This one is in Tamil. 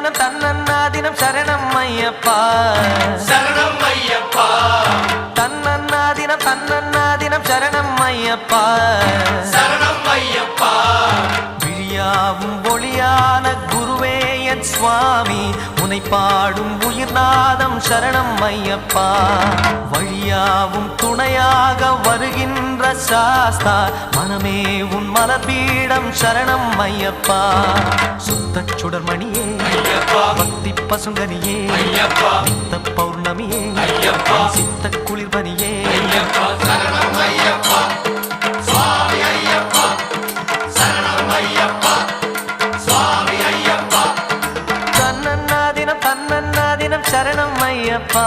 தன்னன்னாதினம் தன்னன்னாதினம் சரணம் ஐயப்பா சரணம் ஐயப்பா தன்னன்னாதினம் தன்னன்னாதினம் சரணம் ஐயப்பா சரணம் ஐயப்பா விழியாவும் ஒளியான குருவே என் சுவாமி உனை பாடும் உயிர்நாதம் சரணம் ஐயப்பா வழியாவும் துணையாக வருகின்ற சாஸ்தா மனமே உன் மலர்பீடம் சரணம் ஐயப்பா சுத்த சுடர்மணியே பக்தி பசுங்கனியே நித்த பௌர்ணமியே சித்த குளிர்பனியே சரணம் ஐயப்பா சுவாமி ஐயப்பா சரணம் ஐயப்பா சுவாமி ஐயப்பா தன்னன்னாதினம் தன்னன்னாதினம் சரணம் ஐயப்பா